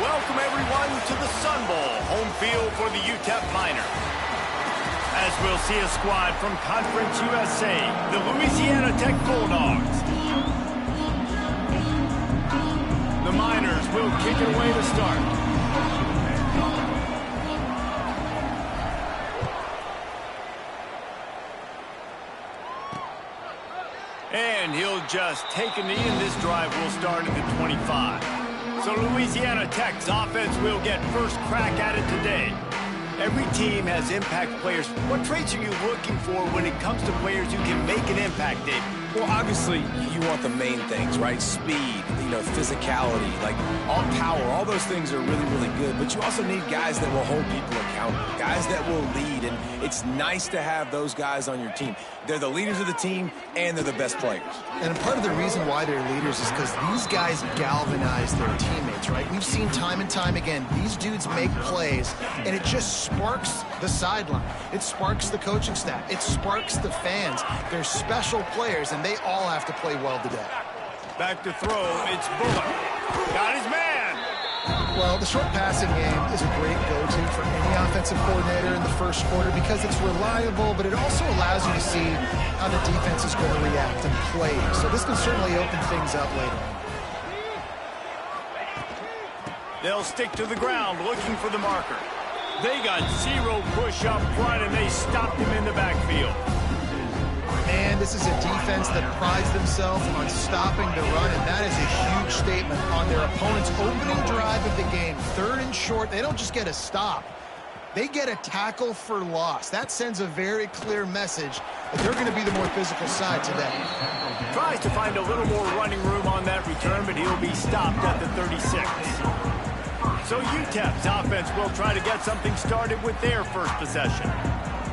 Welcome everyone to the Sun Bowl, home field for the UTEP Miners. As we'll see a squad from Conference USA, the Louisiana Tech Bulldogs. The Miners will kick it away to start. And he'll just take a knee, and this drive will start at the 25. So Louisiana Tech's offense will get first crack at it today. Every team has impact players. What traits are you looking for when it comes to players who can make an impact, Dave? Well, obviously, you want the main things, right? Speed, physicality, like all power, all those things are really, really good. But you also need guys that will hold people accountable, guys that will lead. And it's nice to have those guys on your team. They're the leaders of the team, and they're the best players. And part of the reason why they're leaders is because these guys galvanize their teammates, right? We've seen time and time again, these dudes make plays, and it just sparks the sideline. It sparks the coaching staff. It sparks the fans. They're special players, and they all have to play well today. Back to throw, it's Bullock. Got his man. Well, the short passing game is a great go-to for any offensive coordinator in the first quarter because it's reliable, but it also allows you to see how the defense is going to react and play. So this can certainly open things up later on. They'll stick to the ground looking for the marker. They got zero push up front, and they stopped him in the backfield. And this is a defense that prides themselves on stopping the run, and that is a huge statement on their opponent's opening drive of the game. 3rd and short, they don't just get a stop. They get a tackle for loss. That sends a very clear message that they're going to be the more physical side today. Tries to find a little more running room on that return, but he'll be stopped at the 36. So UTEP's offense will try to get something started with their first possession.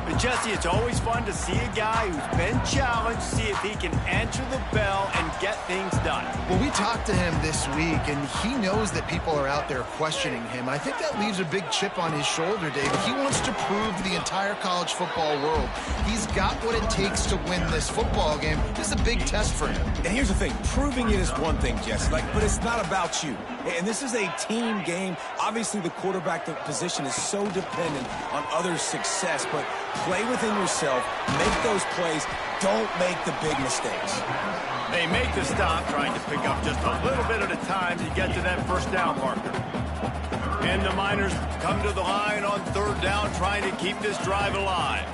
But Jesse, it's always fun to see a guy who's been challenged, see if he can answer the bell and get things done. Well, we talked to him this week, and he knows that people are out there questioning him. I think that leaves a big chip on his shoulder, David. He wants to prove to the entire college football world he's got what it takes to win this football game. This is a big test for him. And here's the thing. Proving it is one thing, Jesse, but it's not about you. And this is a team game. Obviously, the quarterback position is so dependent on others' success, but play within yourself, make those plays, don't make the big mistakes. They make the stop, trying to pick up just a little bit at a time to get to that first down marker. And the Miners come to the line on 3rd down, trying to keep this drive alive.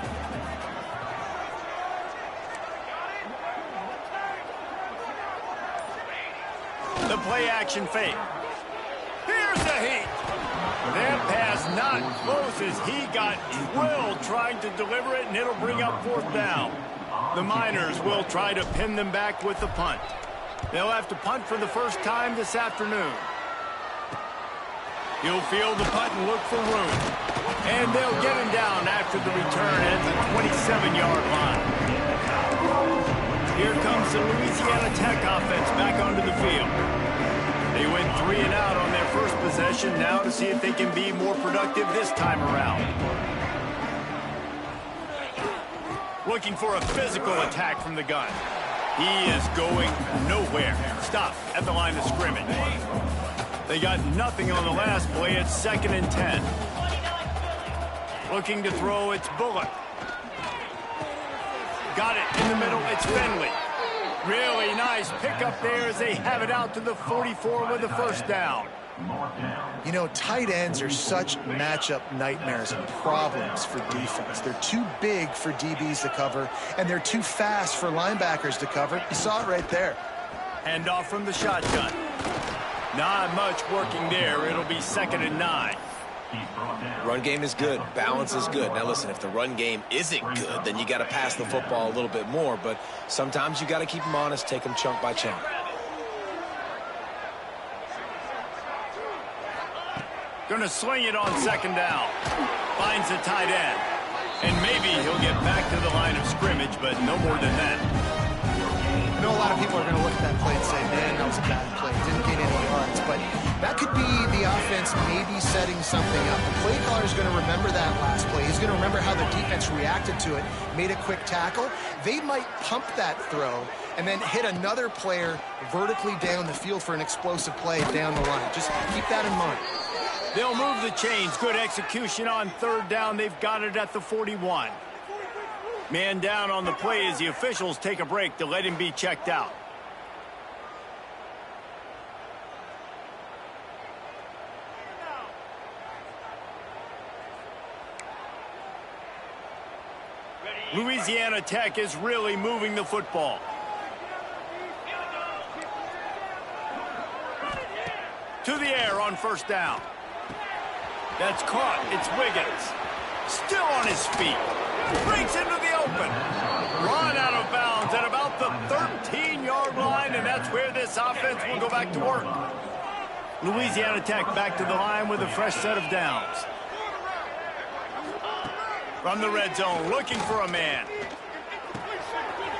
The play action fake. Here's the heat. That pass not close as he got drilled trying to deliver it, and it'll bring up 4th down. The Miners will try to pin them back with the punt. They'll have to punt for the first time this afternoon. He'll field the punt and look for room. And they'll get him down after the return at the 27-yard line. Here comes the Louisiana Tech offense back onto the field. They went 3 and out on their first possession, now to see if they can be more productive this time around. Looking for a physical attack from the gun. He is going nowhere. Stop at the line of scrimmage. They got nothing on the last play. It's 2nd and 10. Looking to throw, it's Bullock. Got it in the middle, it's Finley. Really nice pickup there as they have it out to the 44 with the first down. You know, tight ends are such matchup nightmares and problems for defense. They're too big for DBs to cover, and they're too fast for linebackers to cover. You saw it right there. Handoff from the shotgun. Not much working there. It'll be 2nd and 9. Run game is good. Balance is good. Now, listen, if the run game isn't good, then you got to pass the football a little bit more. But sometimes you got to keep them honest, take them chunk by chunk. Going to sling it on 2nd down. Finds the tight end. And maybe he'll get back to the line of scrimmage, but no more than that. I know a lot of people are going to look at that play and say, man, that was a bad play. Didn't get any yards. But that could be the offense maybe setting something up. The play caller is going to remember that last play. He's going to remember how the defense reacted to it, made a quick tackle. they might pump that throw and then hit another player vertically down the field for an explosive play down the line. Just keep that in mind. They'll move the chains. Good execution on third down. They've got it at the 41. Man down on the play as the officials take a break to let him be checked out. Louisiana Tech is really moving the football. To the air on first down. That's caught. It's Wiggins. Still on his feet. Breaks into the open. Run out of bounds at about the 13-yard line, and that's where this offense will go back to work. Louisiana Tech back to the line with a fresh set of downs. From the red zone, looking for a man.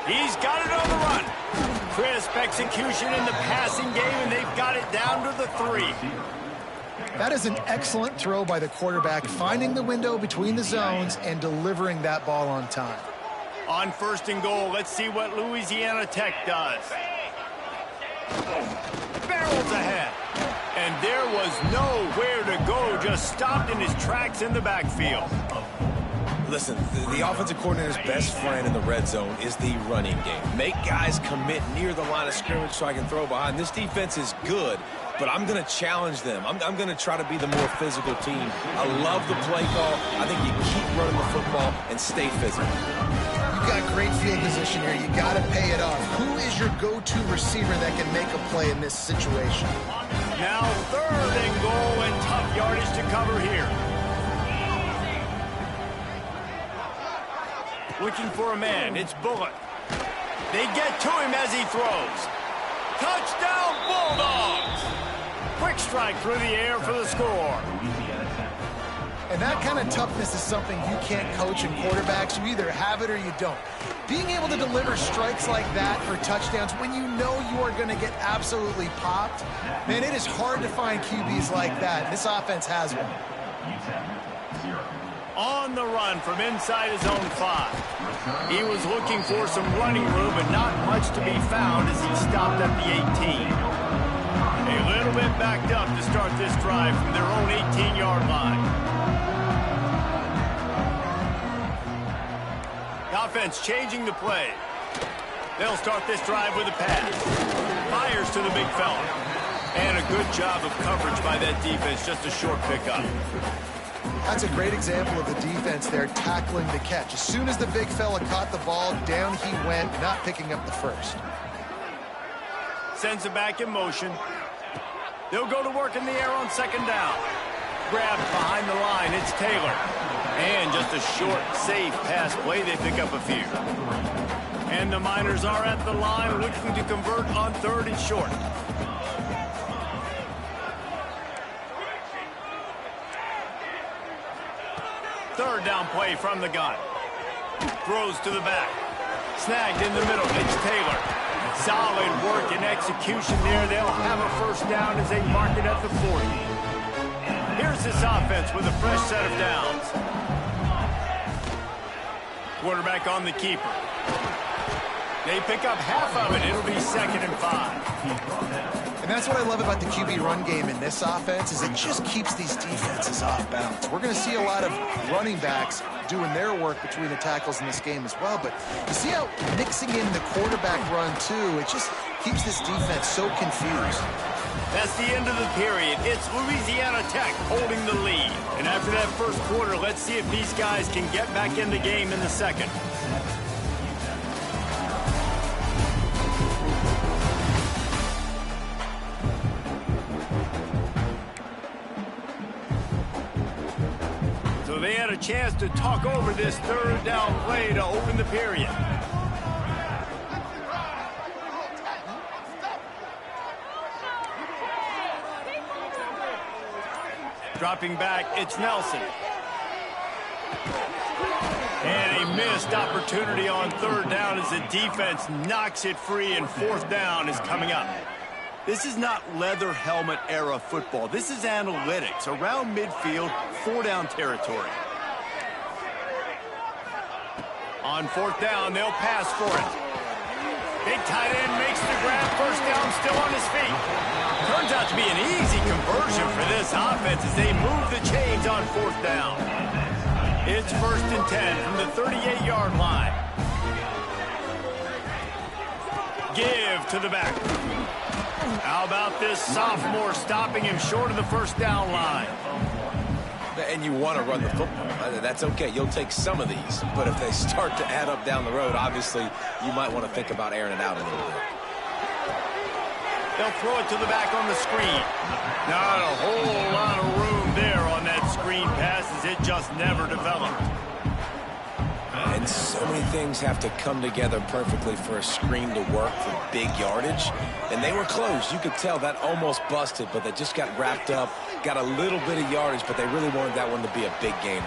He's got it on the run. Crisp execution in the passing game, and they've got it down to the 3. That is an excellent throw by the quarterback, finding the window between the zones and delivering that ball on time. On first and goal, let's see what Louisiana Tech does. Barrels ahead. And there was nowhere to go, just stopped in his tracks in the backfield. Listen, the offensive coordinator's best friend in the red zone is the running game. Make guys commit near the line of scrimmage so I can throw behind. This defense is good, but I'm going to challenge them. I'm going to try to be the more physical team. I love the play call. I think you keep running the football and stay physical. You've got great field position here. You got to pay it off. Who is your go-to receiver that can make a play in this situation? Now third and goal and tough yardage to cover here. Looking for a man. It's Bullock. They get to him as he throws. Touchdown, Bulldogs! Quick strike through the air for the score. And that kind of toughness is something you can't coach in quarterbacks. You either have it or you don't. Being able to deliver strikes like that for touchdowns when you know you are going to get absolutely popped, man, it is hard to find QBs like that. This offense has one. On the run from inside his own 5. He was looking for some running room, but not much to be found as he stopped at the 18. A little bit backed up to start this drive from their own 18-yard line. The offense changing the play. They'll start this drive with a pass. Fires to the big fella. And a good job of coverage by that defense, just a short pickup. That's a great example of the defense there tackling the catch. As soon as the big fella caught the ball, down he went, not picking up the first. Sends it back in motion. They'll go to work in the air on second down. Grabbed behind the line, it's Taylor. And just a short, safe pass play, they pick up a few. And the Miners are at the line looking to convert on third and short. Third down play from the gun. Throws to the back. Snagged in the middle. It's Taylor. Solid work and execution there. They'll have a first down as they mark it at the 40. Here's this offense with a fresh set of downs. Quarterback on the keeper. They pick up half of it. It'll be 2nd and 5. And that's what I love about the QB run game in this offense is it just keeps these defenses off balance. We're going to see a lot of running backs doing their work between the tackles in this game as well. But you see how mixing in the quarterback run, too, it just keeps this defense so confused. That's the end of the period. It's Louisiana Tech holding the lead. And after that first quarter, let's see if these guys can get back in the game in the second. So they had a chance to talk over this third down play to open the period. Dropping back, it's Nelson. And a missed opportunity on third down as the defense knocks it free, and fourth down is coming up. This is not leather helmet era football. This is analytics. Around midfield, 4-down territory. On fourth down, they'll pass for it. Big tight end makes the grab. First down, still on his feet. Turns out to be an easy conversion for this offense as they move the chains on fourth down. It's 1st and 10 from the 38-yard line. Give to the back. How about this sophomore stopping him short of the first down line? And you want to run the football. That's okay. You'll take some of these. But if they start to add up down the road, obviously, you might want to think about airing it out a little bit. They'll throw it to the back on the screen. Not a whole lot of room there on that screen pass as it just never developed. And so many things have to come together perfectly for a screen to work for big yardage. And they were close. You could tell that almost busted, but they just got wrapped up, got a little bit of yardage, but they really wanted that one to be a big gainer.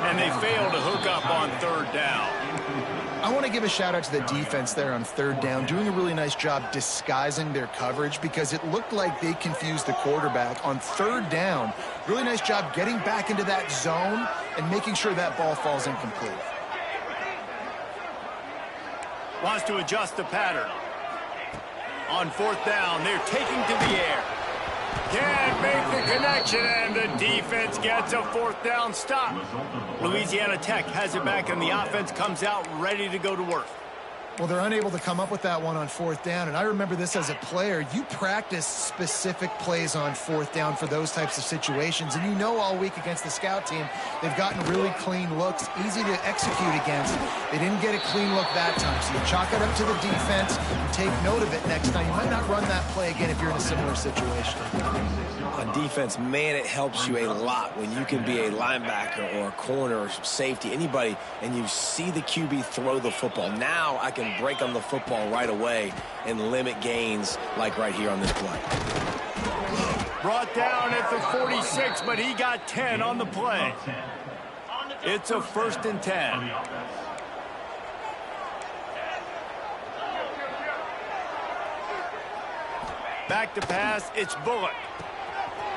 And they failed to hook up on third down. I want to give a shout out to the defense there on third down, doing a really nice job disguising their coverage because it looked like they confused the quarterback on third down. Really nice job getting back into that zone and making sure that ball falls incomplete. Wants to adjust the pattern. On fourth down, they're taking to the air. Can't make the connection, and the defense gets a fourth down stop. Louisiana Tech has it back, and the offense comes out ready to go to work. Well, they're unable to come up with that one on fourth down, and I remember this as a player. You practice specific plays on fourth down for those types of situations, and you know all week against the scout team, they've gotten really clean looks, easy to execute against. They didn't get a clean look that time, so you chalk it up to the defense and take note of it next time. You might not run that play again if you're in a similar situation. On defense, man, it helps you a lot when you can be a linebacker or a corner or safety, anybody, and you see the QB throw the football. Now I can break on the football right away and limit gains like right here on this play. Brought down at the 46, but he got 10 on the play. It's a 1st and 10. Back to pass, it's Bullock.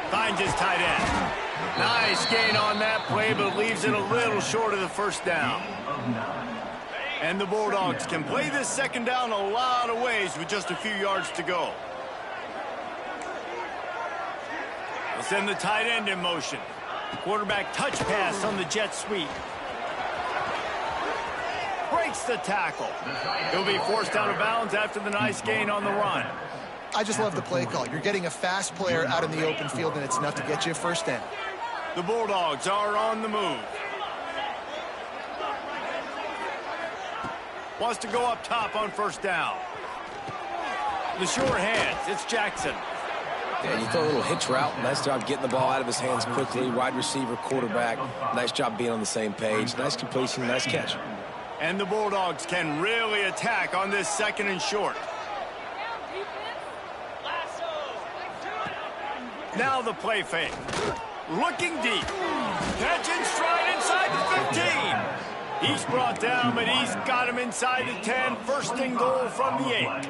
Finds his tight end. Nice gain on that play, but leaves it a little short of the first down. And the Bulldogs can play this second down a lot of ways with just a few yards to go. They'll send the tight end in motion. Quarterback touch pass on the jet sweep. Breaks the tackle. He'll be forced out of bounds after the nice gain on the run. I just love the play call. You're getting a fast player out in the open field, and it's enough to get you a first down. The Bulldogs are on the move. Wants to go up top on first down. The short hands, it's Jackson. Yeah, you throw a little hitch route. Nice job getting the ball out of his hands quickly. Wide receiver, quarterback. Nice job being on the same page. Nice completion, nice catch. And the Bulldogs can really attack on this 2nd and short. Now the play fake. Looking deep. Catch in stride inside the 15. He's brought down, but he's got him inside the 10. 1st and goal from the 8.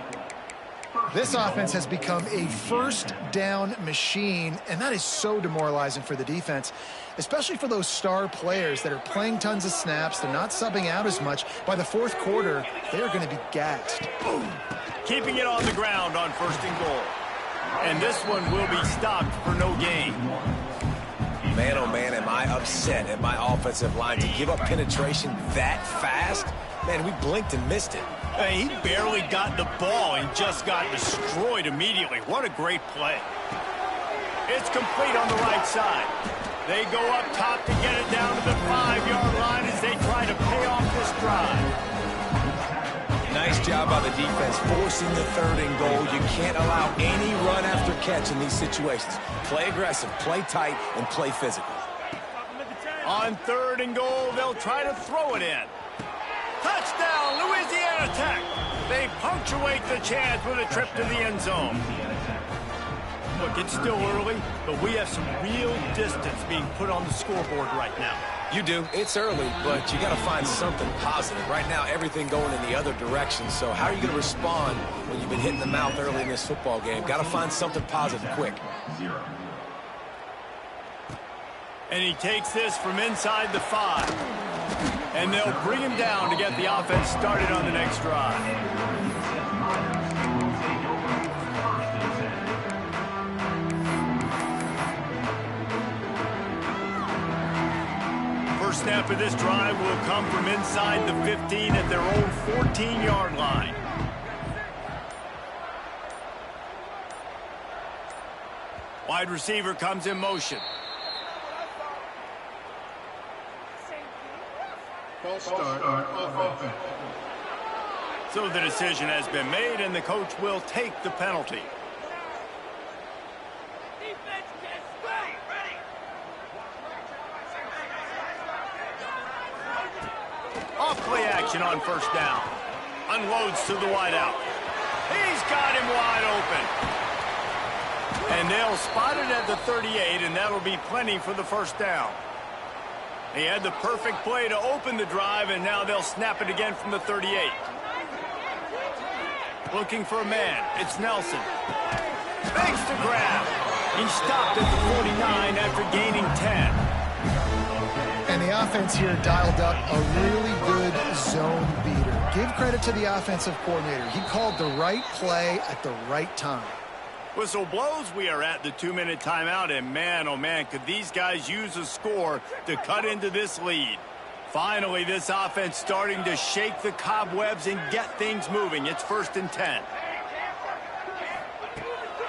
This offense has become a first down machine, and that is so demoralizing for the defense, especially for those star players that are playing tons of snaps. They're not subbing out as much. By the 4th quarter, they are going to be gassed. Keeping it on the ground on 1st and goal. And this one will be stopped for no gain. Man, oh man, am I upset at my offensive line to give up penetration that fast? Man, we blinked and missed it. He barely got the ball and just got destroyed immediately. What a great play. It's complete on the right side. They go up top to get it down to the 5-yard line as they try to pay off this drive. Nice job by the defense forcing the 3rd and goal. You can't allow any run after catch in these situations. Play aggressive, play tight, and play physical. On 3rd and goal, they'll try to throw it in. Touchdown, Louisiana Tech. They punctuate the chance with a trip to the end zone. Look, it's still early, but we have some real distance being put on the scoreboard right now. You do. It's early, but you got to find something positive. Right now, everything going in the other direction. So how are you going to respond when you've been hit in the mouth early in this football game? Got to find something positive quick. And he takes this from inside the 5. And they'll bring him down to get the offense started on the next drive. First snap of this drive will come from inside the 15 at their own 14-yard line. Wide receiver comes in motion. False start off offense. So the decision has been made, and the coach will take the penalty. Off play action on first down. Unloads to the wideout. He's got him wide open. And they'll spot it at the 38, and that'll be plenty for the first down. He had the perfect play to open the drive, and now they'll snap it again from the 38. Looking for a man. It's Nelson. Makes the grab. He stopped at the 49 after gaining 10. And the offense here dialed up a really good zone beater. Give credit to the offensive coordinator. He called the right play at the right time. Whistle blows. We are at the 2-minute timeout, and man, oh man, could these guys use a score to cut into this lead. Finally, this offense starting to shake the cobwebs and get things moving. It's 1st and 10.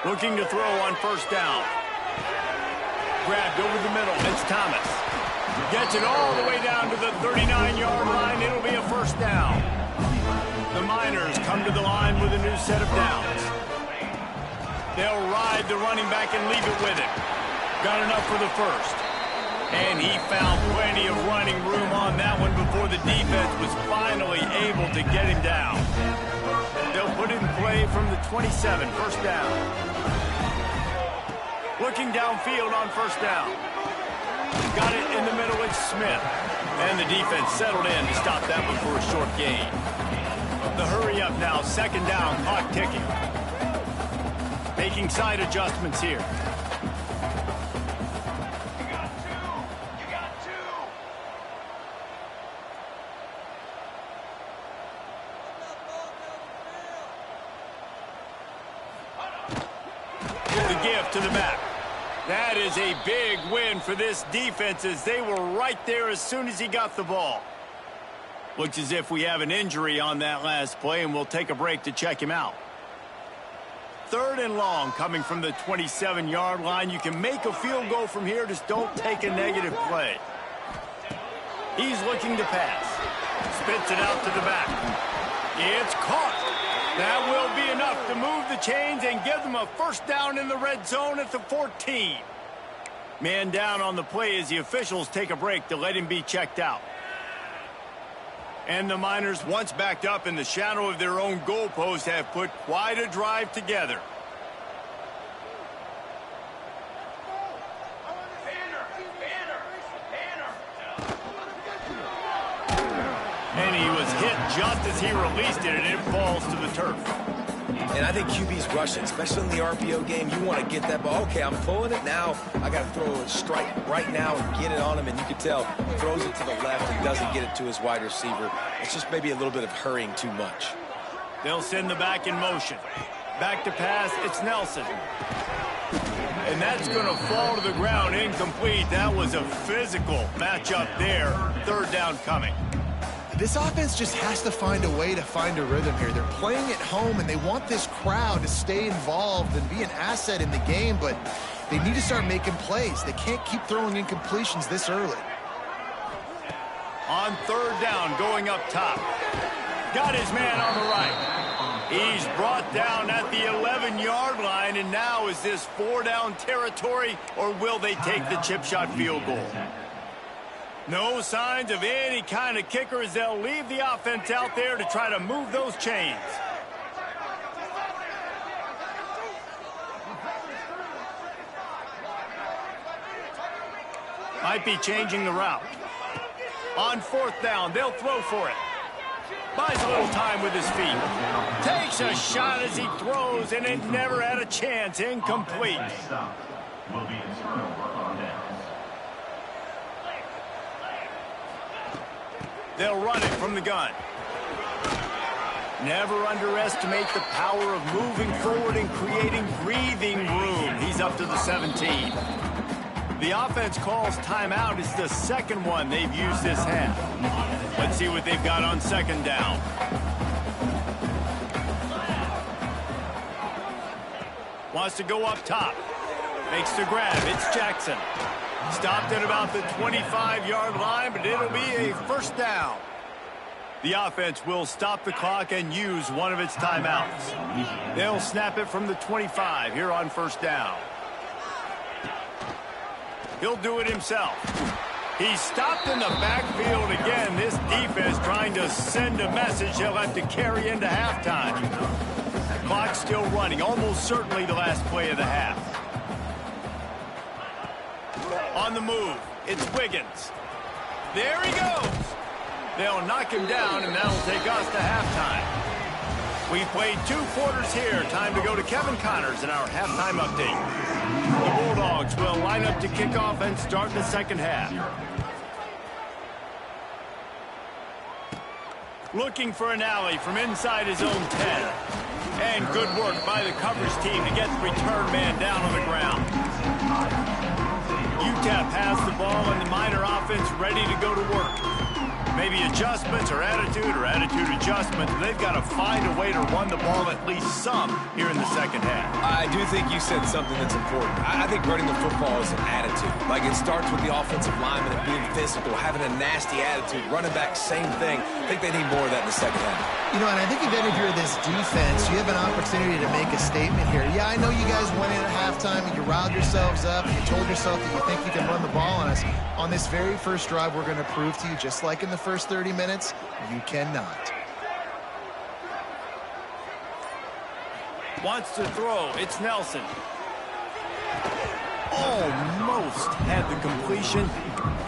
Looking to throw on first down. Grabbed over the middle. It's Thomas. Gets it all the way down to the 39-yard line. It'll be a first down. The Miners come to the line with a new set of downs. They'll ride the running back and leave it with him. Got enough for the first. And he found plenty of running room on that one before the defense was finally able to get him down. They'll put it in play from the 27, first down. Looking downfield on first down. Got it in the middle, it's Smith. And the defense settled in to stop that one for a short gain. The hurry up now, second down, clock ticking. Making side adjustments here. The give to the back. That is a big win for this defense as they were right there as soon as he got the ball. Looks as if we have an injury on that last play, and we'll take a break to check him out. 3rd and long coming from the 27-yard line. You can make a field goal from here, just don't take a negative play. He's looking to pass. Spits it out to the back. It's caught. That will be enough to move the chains and give them a first down in the red zone at the 14. Man down on the play as the officials take a break to let him be checked out. And the Miners, once backed up in the shadow of their own goalpost, have put quite a drive together. And he was hit just as he released it, and it falls to the turf. And I think QB's rushing, especially in the RPO game. You want to get that ball. Okay, I'm pulling it now. I got to throw a strike right now and get it on him. And you can tell he throws it to the left and doesn't get it to his wide receiver. It's just maybe a little bit of hurrying too much. They'll send the back in motion. Back to pass, it's Nelson. And that's going to fall to the ground, incomplete. That was a physical matchup there. 3rd down coming. This offense just has to find a way to find a rhythm here. They're playing at home, and they want this crowd to stay involved and be an asset in the game, but they need to start making plays. They can't keep throwing incompletions this early. On 3rd down, going up top. Got his man on the right. He's brought down at the 11-yard line, and now is this 4-down territory, or will they take the chip shot field goal? No signs of any kind of kicker as they'll leave the offense out there to try to move those chains. Might be changing the route. On 4th down, they'll throw for it. Buys a little time with his feet. Takes a shot as he throws, and it never had a chance. Incomplete. They'll run it from the gun. Never underestimate the power of moving forward and creating breathing room. He's up to the 17. The offense calls timeout. It's the second one they've used this half. Let's see what they've got on second down. Wants to go up top. Makes the grab. It's Jackson. Stopped at about the 25-yard line, but it'll be a first down. The offense will stop the clock and use one of its timeouts. They'll snap it from the 25 here on first down. He'll do it himself. He's stopped in the backfield again. This defense trying to send a message they'll have to carry into halftime. Clock still running, almost certainly the last play of the half. On the move, it's Wiggins. There he goes. They'll knock him down, and that'll take us to halftime. We've played 2 quarters here. Time to go to Kevin Connors in our halftime update. The Bulldogs will line up to kick off and start the second half. Looking for an alley from inside his own 10. And good work by the coverage team to get the return man down on the ground. UTEP has the ball and the Miner offense ready to go to work. Maybe adjustments or attitude adjustments. They've got to find a way to run the ball at least some here in the second half. I do think you said something that's important. I think running the football is an attitude. Like, it starts with the offensive lineman and being physical, having a nasty attitude. Running back, same thing. I think they need more of that in the second half. You know, and I think even if you're this defense, you have an opportunity to make a statement here. Yeah, I know you guys went in at halftime and you riled yourselves up and you told yourself that you think you can run the ball on us. On this very first drive, we're going to prove to you, just like in the first 30 minutes, you cannot. Wants to throw. It's Nelson. Almost had the completion.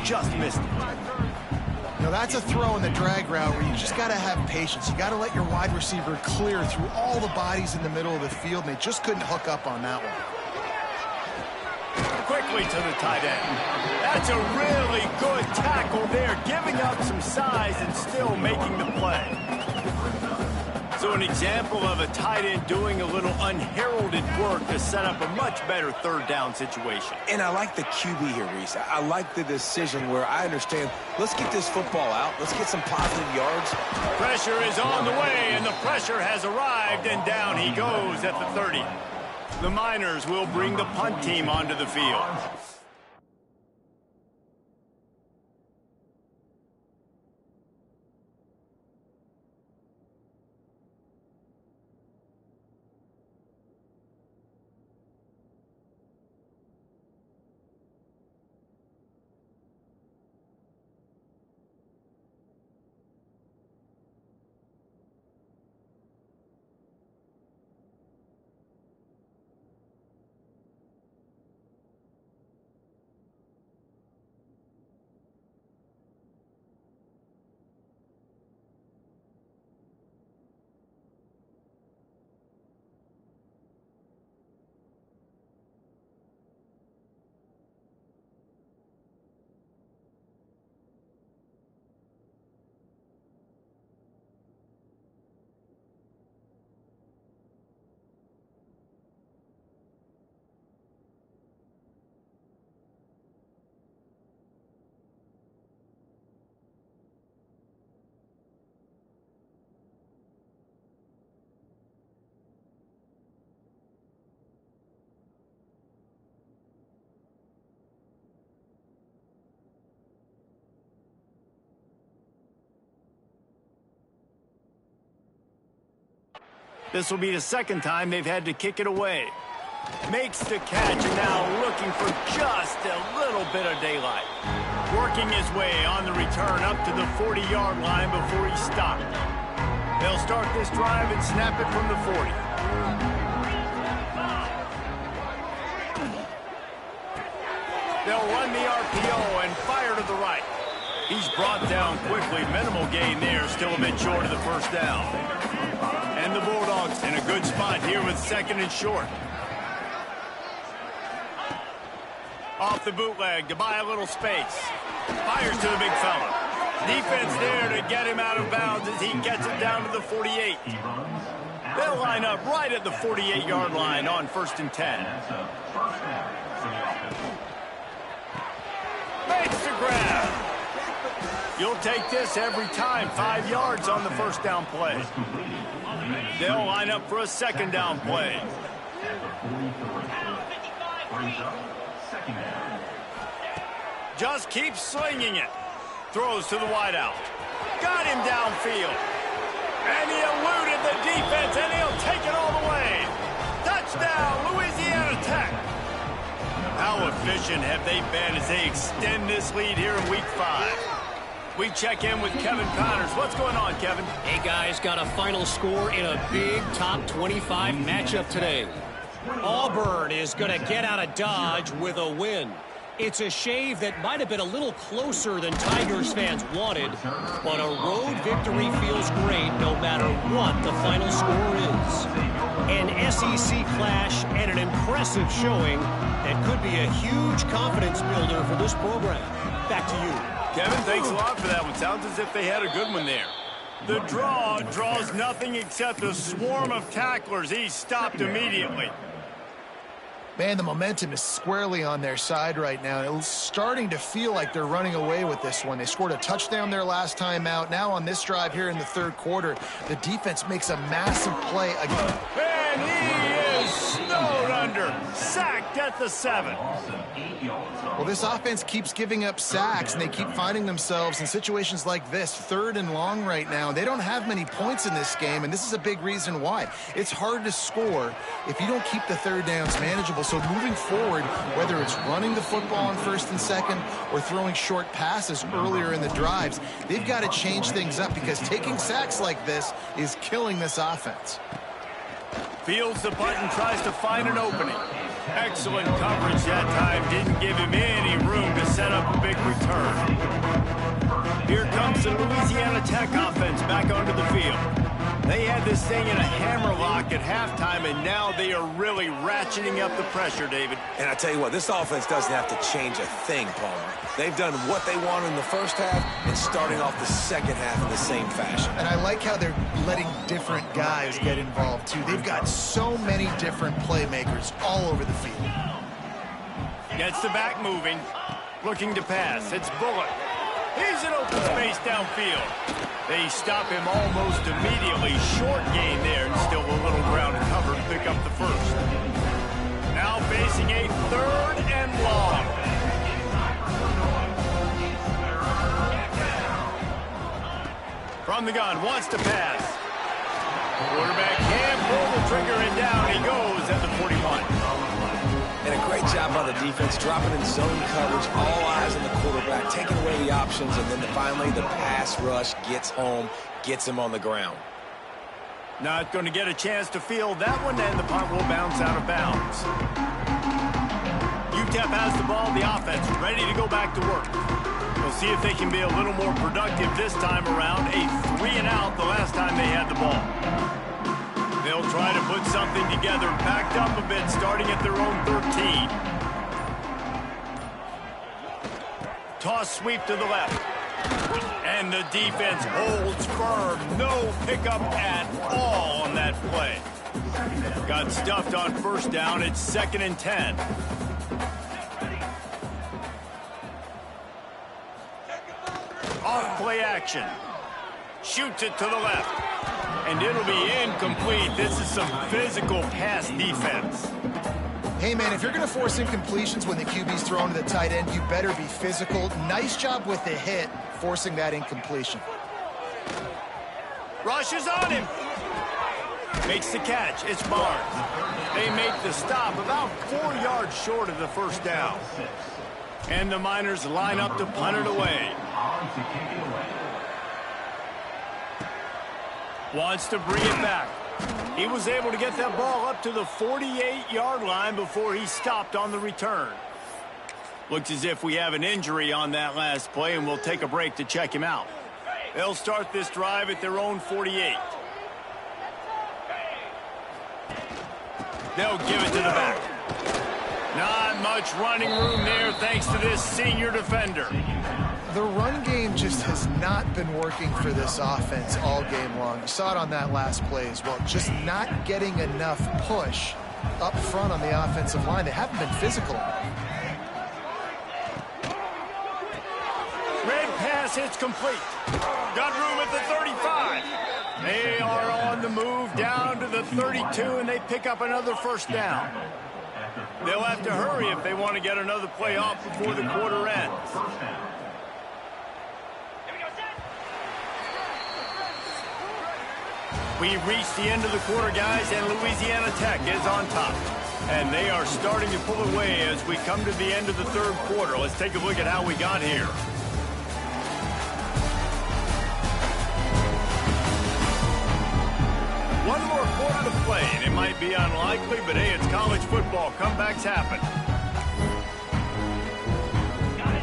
Just missed it. Now that's a throw in the drag route where you just got to have patience. You got to let your wide receiver clear through all the bodies in the middle of the field, and they just couldn't hook up on that one. Quickly to the tight end. That's a really good tackle there, giving up some size and still making the play. So an example of a tight end doing a little unheralded work to set up a much better third down situation. And I like the QB here, Reese. I like the decision where I understand, let's get this football out. Let's get some positive yards. Pressure is on the way, and the pressure has arrived, and down he goes at the 30. The Miners will bring the punt team onto the field. This will be the second time they've had to kick it away. Makes the catch, and now looking for just a little bit of daylight. Working his way on the return up to the 40-yard line before he stopped. They'll start this drive and snap it from the 40. They'll run the RPO and fire to the right. He's brought down quickly. Minimal gain there, still a bit short of the first down. And the Bulldogs in a good spot here with second and short. Off the bootleg to buy a little space. Fires to the big fella. Defense there to get him out of bounds as he gets it down to the 48. They'll line up right at the 48-yard line on 1st and 10. Makes the grab. You'll take this every time. 5 yards on the first down play. They'll line up for a second down play. Just keeps slinging it. Throws to the wideout. Got him downfield. And he eluded the defense, and he'll take it all the way. Touchdown, Louisiana Tech. How efficient have they been as they extend this lead here in Week 5? We check in with Kevin Connors. What's going on, Kevin? Hey, guys, got a final score in a big top 25 matchup today. Auburn is going to get out of Dodge with a win. It's a shave that might have been a little closer than Tigers fans wanted, but a road victory feels great no matter what the final score is. An SEC clash and an impressive showing that could be a huge confidence builder for this program. Back to you. Kevin, thanks a lot for that one. Sounds as if they had a good one there. The draw draws nothing except a swarm of tacklers. He's stopped immediately. Man, the momentum is squarely on their side right now. It's starting to feel like they're running away with this one. They scored a touchdown their last time out. Now on this drive here in the third quarter, the defense makes a massive play again. And he is snowed under. Sacked at the 7. Well, this offense keeps giving up sacks, and they keep finding themselves in situations like this, 3rd and long right now. They don't have many points in this game, and this is a big reason why. It's hard to score if you don't keep the third downs manageable. So moving forward, whether it's running the football on 1st and 2nd or throwing short passes earlier in the drives, they've got to change things up because taking sacks like this is killing this offense. Fields the punt and tries to find an opening. Excellent coverage that time. Didn't give him any room to set up a big return. Here comes the Louisiana Tech offense back onto the field. They had this thing in a hammerlock at halftime, and now they are really ratcheting up the pressure, David. And I tell you what, this offense doesn't have to change a thing, Palmer. They've done what they want in the first half and starting off the second half in the same fashion. And I like how they're letting different guys get involved, too. They've got so many different playmakers all over the field. Gets the back moving. Looking to pass. It's Bullock. He's in open space downfield. They stop him almost immediately. Short gain there, and still a little ground to cover to pick up the first. Now facing a 3rd and long. From the gun, wants to pass. Quarterback can't pull the trigger, and down he goes at the 41. And a great job by the defense, dropping in zone coverage, all eyes on the quarterback, taking away the options, and then finally the pass rush gets home, gets him on the ground. Not going to get a chance to field that one, and the punt will bounce out of bounds. UTEP has the ball, the offense ready to go back to work. We'll see if they can be a little more productive this time around. A 3-and-out the last time they had the ball. They'll try to put something together, backed up a bit, starting at their own 13. Toss sweep to the left. And the defense holds firm. No pickup at all on that play. Got stuffed on 1st down. It's 2nd and 10. Off play action. Shoots it to the left. And it'll be incomplete. This is some physical pass defense. Hey, man, if you're going to force incompletions when the QB's thrown to the tight end, you better be physical. Nice job with the hit, forcing that incompletion. Rushes on him. Makes the catch. It's Barnes. They make the stop about 4 yards short of the 1st down. And the Miners line up to punt it away. Wants to bring it back. He was able to get that ball up to the 48-yard line before he stopped on the return. Looks as if we have an injury on that last play, and we'll take a break to check him out. They'll start this drive at their own 48. They'll give it to the back. Not much running room there thanks to this senior defender. The run game just has not been working for this offense all game long. You saw it on that last play as well. Just not getting enough push up front on the offensive line. They haven't been physical. Red pass hits complete. Got room at the 35. They are on the move down to the 32, and they pick up another first down. They'll have to hurry if they want to get another play off before the quarter ends. We've reached the end of the quarter, guys, and Louisiana Tech is on top. And they are starting to pull away as we come to the end of the third quarter. Let's take a look at how we got here. One more quarter to play, and it might be unlikely, but hey, it's college football. Comebacks happen.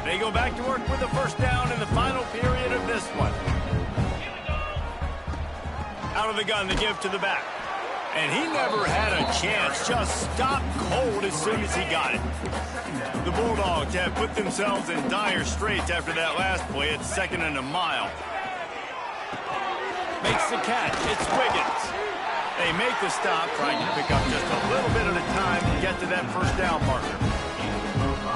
They go back to work with a first down in the final period of this one. Out of the gun, the give to the back. And he never had a chance, just stopped cold as soon as he got it. The Bulldogs have put themselves in dire straits after that last play. It's 2nd and a mile. Makes the catch. It's Wiggins. They make the stop, trying to pick up just a little bit at a time to get to that first down marker.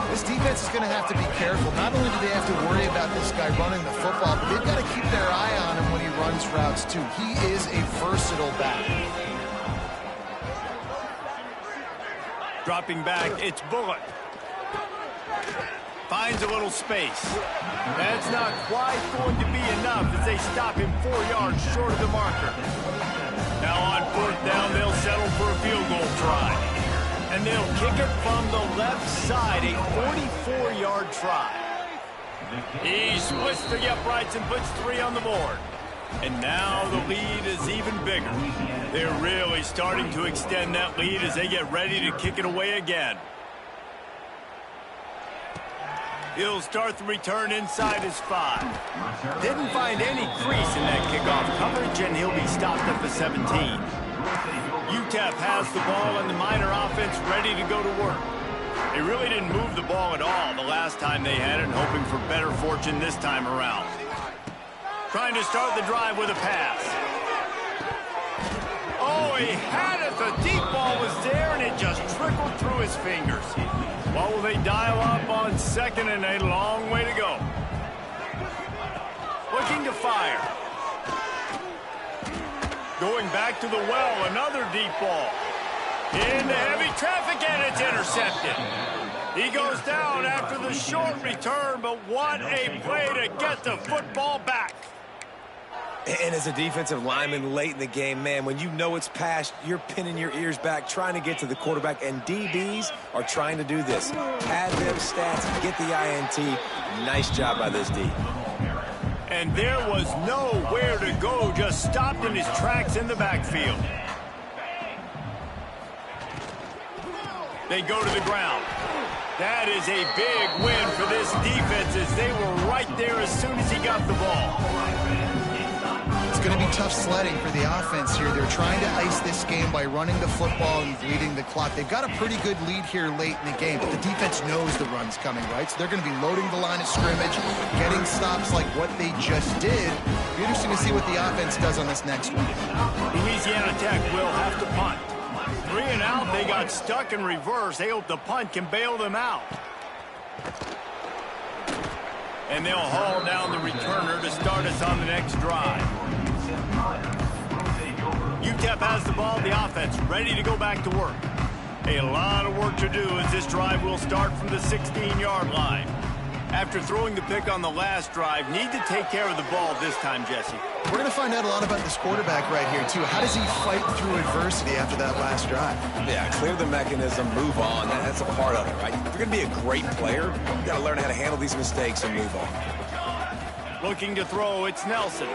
This defense is going to have to be careful. Not only do they have to worry about this guy running the football, but they've got to keep their eye on him when he runs routes, too. He is a versatile back. Dropping back, it's Bullock. Finds a little space. That's not quite going to be enough as they stop him 4 yards short of the marker. Now on 4th down, they'll settle for a field goal try. And they'll kick it from the left side, a 44-yard try. He splits the uprights and puts 3 on the board. And now the lead is even bigger. They're really starting to extend that lead as they get ready to kick it away again. He'll start the return inside his 5. Didn't find any crease in that kickoff coverage, and he'll be stopped at the 17. UTEP has the ball and the Miner offense ready to go to work. They really didn't move the ball at all the last time they had it, hoping for better fortune this time around. Trying to start the drive with a pass. Oh, he had it. The deep ball was there, and it just trickled through his fingers. Well, will they dial up on 2nd and a long way to go? Looking to fire. Going back to the well, another deep ball. Into heavy traffic, and it's intercepted. He goes down after the short return, but what a play to get the football back. And as a defensive lineman late in the game, man, when you know it's past, you're pinning your ears back, trying to get to the quarterback, and DBs are trying to do this. Pad them stats, get the INT. Nice job by this D. And there was nowhere to go, just stopped in his tracks in the backfield. They go to the ground. That is a big win for this defense as they were right there as soon as he got the ball. It's going to be tough sledding for the offense here. They're trying to ice this game by running the football and bleeding the clock. They've got a pretty good lead here late in the game, but the defense knows the run's coming, right? So they're going to be loading the line of scrimmage, getting stops like what they just did. It'll be interesting to see what the offense does on this next one. Louisiana Tech will have to punt. 3 and out, they got stuck in reverse. They hope the punt can bail them out. And they'll haul down the returner to start us on the next drive. UTEP has the ball, the offense ready to go back to work. A lot of work to do as this drive will start from the 16-yard line. After throwing the pick on the last drive, need to take care of the ball this time, Jesse. We're going to find out a lot about this quarterback right here, too. How does he fight through adversity after that last drive? Yeah, clear the mechanism, move on. That's a part of it, right? If you're going to be a great player, you got to learn how to handle these mistakes and move on. Looking to throw, it's Nelson.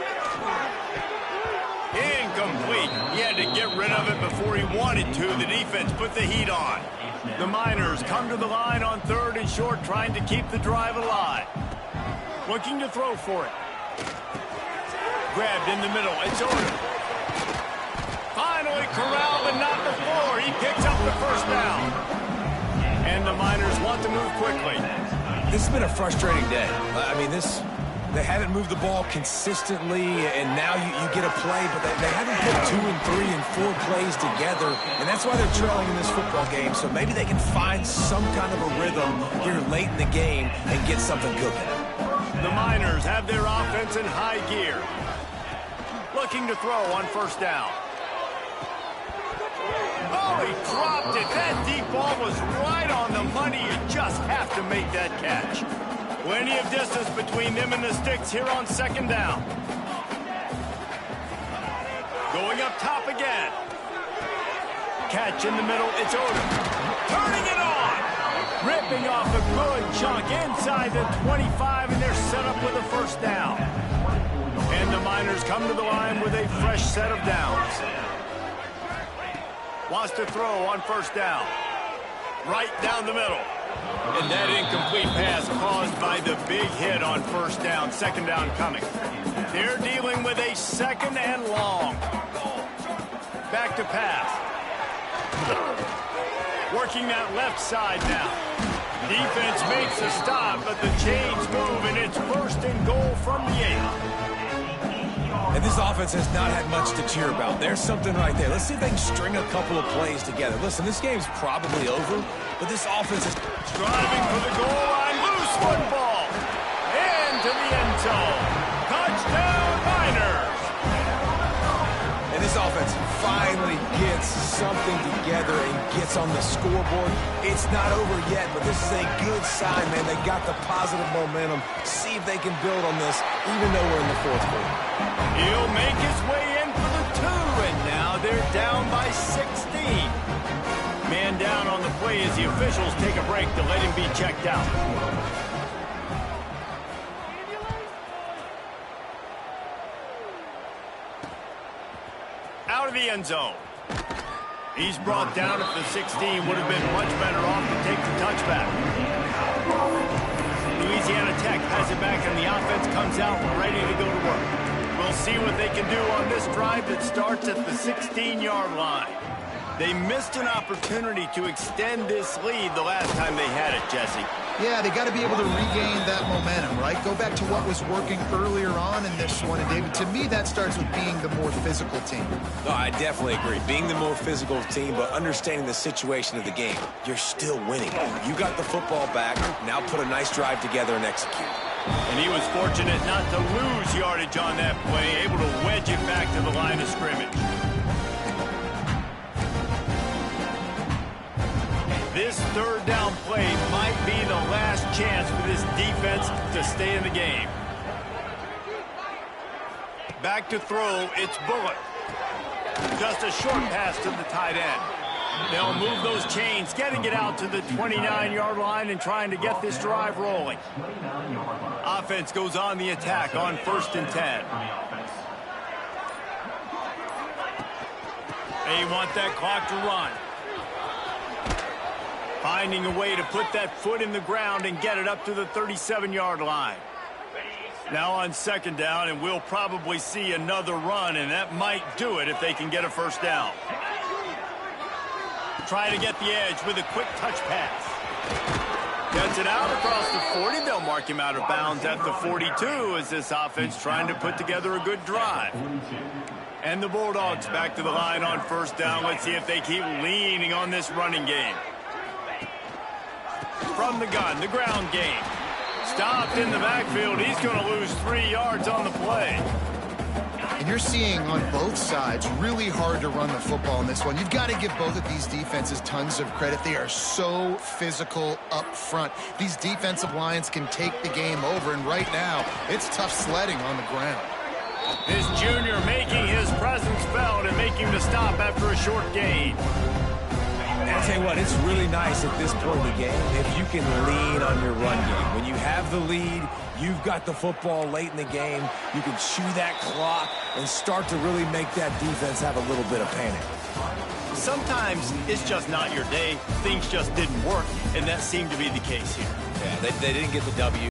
Incomplete. He had to get rid of it before he wanted to. The defense put the heat on. The Miners come to the line on 3rd and short, trying to keep the drive alive. Looking to throw for it. Grabbed in the middle. It's over. Finally corralled, but not before. He picks up the first down. And the Miners want to move quickly. This has been a frustrating day. I mean, they haven't moved the ball consistently, and now you get a play, but they haven't put 2 and 3 and 4 plays together, and that's why they're trailing in this football game. So maybe they can find some kind of a rhythm here late in the game and get something cooking. The Miners have their offense in high gear. Looking to throw on first down. Oh, he dropped it. That deep ball was right on the money. You just have to make that catch. Plenty of distance between them and the sticks here on second down. Going up top again. Catch in the middle. It's Odom. Turning it on. Ripping off a good chunk inside the 25, and they're set up with a first down. And the Miners come to the line with a fresh set of downs. Wants to throw on first down. Right down the middle. And that incomplete pass caused by the big hit on first down. Second down coming. They're dealing with a second and long. Back to pass. Working that left side now. Defense makes a stop, but the chains move, and it's first and goal from the 8. And this offense has not had much to cheer about. There's something right there. Let's see if they can string a couple of plays together. Listen, this game's probably over, but this offense is driving for the goal line. Loose football. Into the end zone. Touchdown, Miners. And this offense finally gets something together and gets on the scoreboard. It's not over yet, but this is a good sign, man. They got the positive momentum. See if they can build on this, even though we're in the fourth quarter. He'll make his way in for the 2, and now they're down by 16. Man down on the play as the officials take a break to let him be checked out. Out of the end zone. He's brought down at the 16. Would have been much better off to take the touchback. Louisiana Tech has it back, and the offense comes out ready to go to work. We'll see what they can do on this drive that starts at the 16-yard line. They missed an opportunity to extend this lead the last time they had it, Jesse. Yeah, they got to be able to regain that momentum, right? Go back to what was working earlier on in this one. And, David, to me, that starts with being the more physical team. No, I definitely agree. Being the more physical team, but understanding the situation of the game. You're still winning. You got the football back. Now put a nice drive together and execute. And he was fortunate not to lose yardage on that play, able to wedge it back to the line of scrimmage. This third down play might be the last chance for this defense to stay in the game. Back to throw, it's Bullock. Just a short pass to the tight end. They'll move those chains, getting it out to the 29-yard line and trying to get this drive rolling. Offense goes on the attack on 1st and 10. They want that clock to run. Finding a way to put that foot in the ground and get it up to the 37-yard line. Now on second down, and we'll probably see another run, and that might do it if they can get a first down. Try to get the edge with a quick touch pass. Gets it out across the 40. They'll mark him out of bounds at the 42 as this offense trying to put together a good drive. And the Bulldogs back to the line on first down. Let's see if they keep leaning on this running game. From the gun, the ground game. Stopped in the backfield. He's going to lose 3 yards on the play. And you're seeing on both sides really hard to run the football in this one. You've got to give both of these defenses tons of credit. They are so physical up front. These defensive lines can take the game over, and right now it's tough sledding on the ground. This junior making his presence felt and making the stop after a short gain. I'll tell you what, it's really nice at this point in the game if you can lean on your run game. When you have the lead, you've got the football late in the game, you can chew that clock and start to really make that defense have a little bit of panic. Sometimes it's just not your day. Things just didn't work, and that seemed to be the case here. Yeah, they didn't get the W.